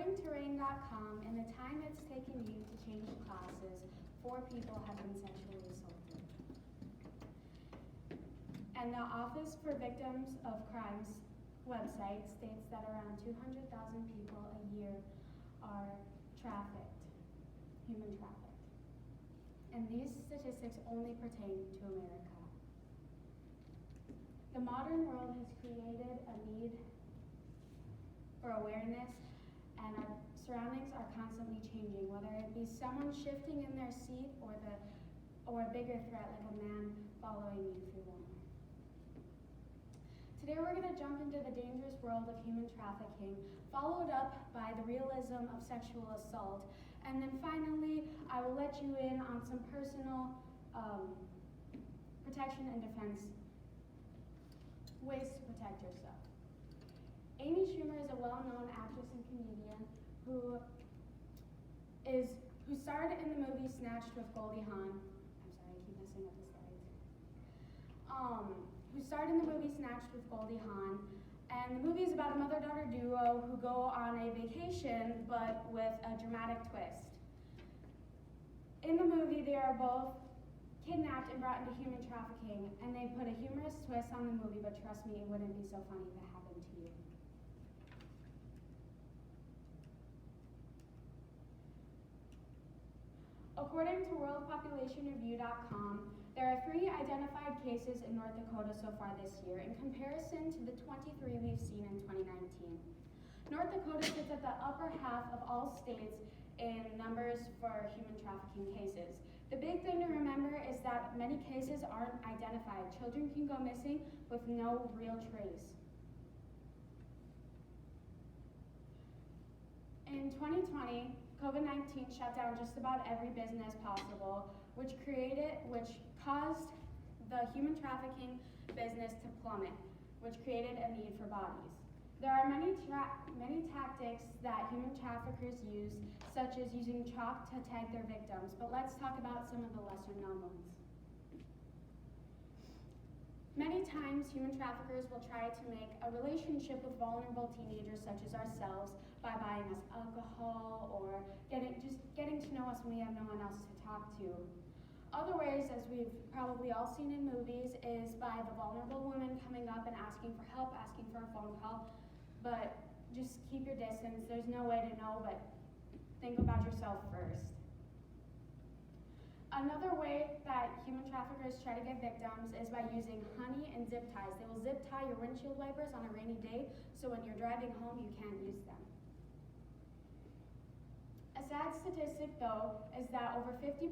According to Rain.com, in the time it's taken you to change classes, 4 people have been sexually assaulted. And the Office for Victims of Crimes website states that around 200,000 people a year are trafficked, human trafficked. And these statistics only pertain to America. The modern world has created a need for awareness, and our surroundings are constantly changing, whether it be someone shifting in their seat or a bigger threat like a man following you through one. Today we're going to jump into the dangerous world of human trafficking, followed up by the realism of sexual assault, and then finally I will let you in on some personal protection and defense ways to protect yourself. Amy Schumer is a well-known actress and comedian who starred in the movie Snatched with Goldie Hawn. I'm sorry, I keep messing up the slides. Who starred in the movie Snatched with Goldie Hawn. And the movie is about a mother-daughter duo who go on a vacation, but with a dramatic twist. In the movie, they are both kidnapped and brought into human trafficking, and they put a humorous twist on the movie, but trust me, it wouldn't be so funny if it happened to you. According to WorldPopulationReview.com, there are 3 identified cases in North Dakota so far this year, in comparison to the 23 we've seen in 2019. North Dakota sits at the upper half of all states in numbers for human trafficking cases. The big thing to remember is that many cases aren't identified. Children can go missing with no real trace. In 2020, COVID-19 shut down just about every business possible, which caused the human trafficking business to plummet, which created a need for bodies. There are many tactics that human traffickers use, such as using chalk to tag their victims, but let's talk about some of the lesser known ones. Many times, human traffickers will try to make a relationship with vulnerable teenagers such as ourselves by buying us alcohol or getting to know us when we have no one else to talk to. Other ways, as we've probably all seen in movies, is by the vulnerable woman coming up and asking for help, asking for a phone call, but just keep your distance. There's no way to know, but think about yourself first. Another way that human traffickers try to get victims is by using honey and zip ties. They will zip tie your windshield wipers on a rainy day, so when you're driving home, you can't use them. A sad statistic, though, is that over 50%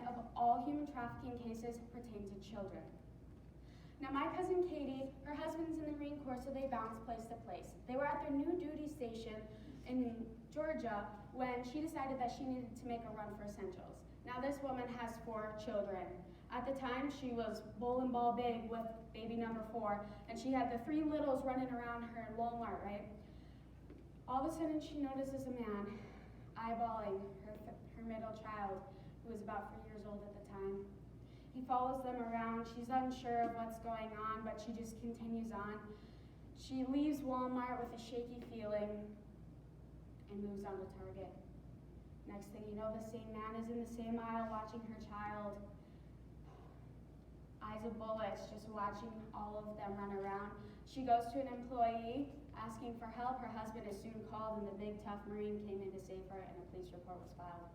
of all human trafficking cases pertain to children. Now, my cousin Katie, her husband's in the Marine Corps, so they bounce place to place. They were at their new duty station in Georgia when she decided that she needed to make a run for essentials. Now, this woman has 4 children. At the time, she was bowling ball big with baby number 4, and she had the 3 littles running around her in Walmart, right? All of a sudden, she notices a man eyeballing her middle child, who was about 4 years old at the time. He follows them around. She's unsure of what's going on, but she just continues on. She leaves Walmart with a shaky feeling and moves on to Target. Next thing you know, the same man is in the same aisle watching her child. Eyes of bullets, just watching all of them run around. She goes to an employee asking for help. Her husband is soon called, and the big tough Marine came in to save her, and a police report was filed.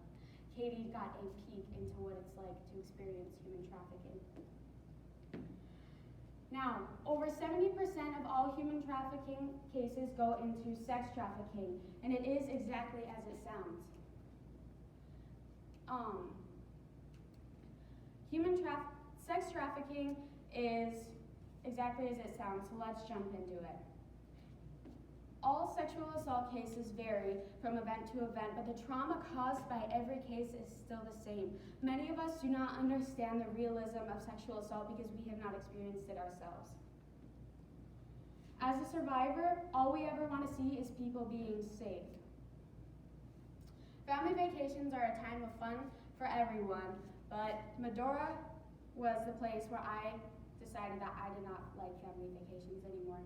Katie got a peek into what it's like to experience human trafficking. Now, over 70% of all human trafficking cases go into sex trafficking, and it is exactly as it sounds. Sex trafficking is exactly as it sounds, so let's jump into it. All sexual assault cases vary from event to event, but the trauma caused by every case is still the same. Many of us do not understand the realism of sexual assault because we have not experienced it ourselves. As a survivor, all we ever want to see is people being safe. Family vacations are a time of fun for everyone, but Medora was the place where I decided that I did not like family vacations anymore.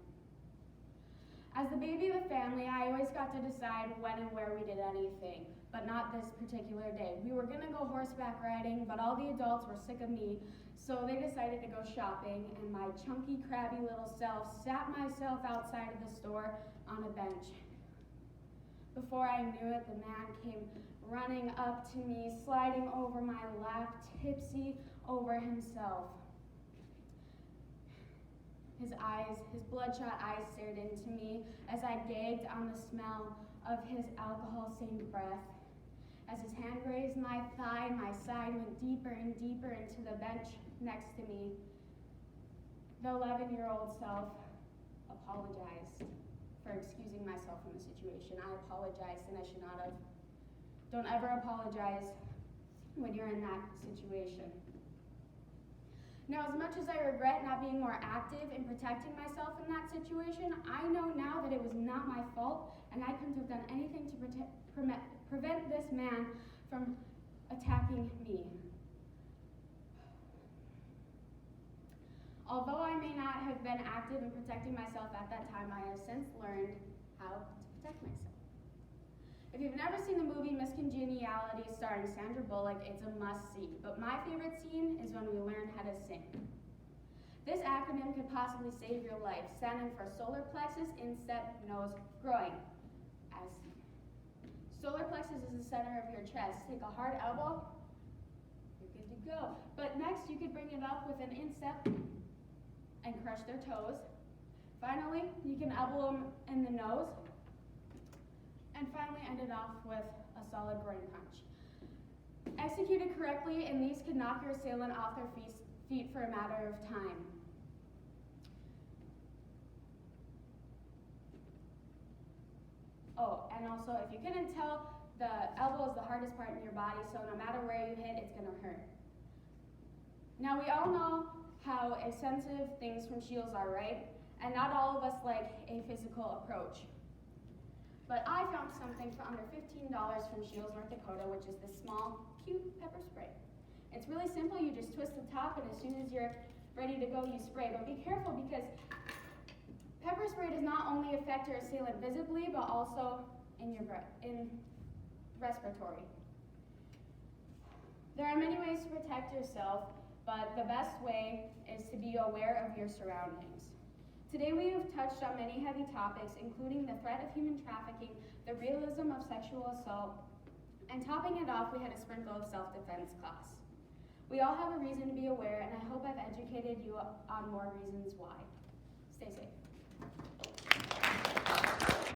As the baby of the family, I always got to decide when and where we did anything, but not this particular day. We were gonna go horseback riding, but all the adults were sick of me, so they decided to go shopping, and my chunky, crabby little self sat myself outside of the store on a bench. Before I knew it, the man came running up to me, sliding over my lap, tipsy over himself. His bloodshot eyes stared into me as I gagged on the smell of his alcohol-stained breath. As his hand grazed my thigh, my side went deeper and deeper into the bench next to me. The 11-year-old self apologized for excusing myself from the situation. I apologized and I should not have. Don't ever apologize when you're in that situation. Now, as much as I regret not being more active in protecting myself in that situation, I know now that it was not my fault, and I couldn't have done anything to prevent this man from attacking me. Although I may not have been active in protecting myself at that time, I have since learned how to protect myself. If you've never seen the movie Miss Congeniality starring Sandra Bullock, it's a must-see. But my favorite scene is when we learn how to sing. This acronym could possibly save your life, standing for solar plexus, instep, nose, groin. As solar plexus is the center of your chest. Take a hard elbow, you're good to go. But next, you could bring it up with an instep and crush their toes. Finally, you can elbow them in the nose. And finally end it off with a solid groin punch. Executed correctly, and these could knock your assailant off their feet for a matter of time. Oh, and also, if you couldn't tell, the elbow is the hardest part in your body, so no matter where you hit, it's gonna hurt. Now, we all know how expensive things from Shields are, right? And not all of us like a physical approach. But I found something for under $15 from Shields, North Dakota, which is this small, cute pepper spray. It's really simple. You just twist the top, and as soon as you're ready to go, you spray. But be careful, because pepper spray does not only affect your assailant visibly, but also in respiratory. There are many ways to protect yourself, but the best way is to be aware of your surroundings. Today we have touched on many heavy topics, including the threat of human trafficking, the realism of sexual assault, and topping it off, we had a sprinkle of self-defense class. We all have a reason to be aware, and I hope I've educated you on more reasons why. Stay safe.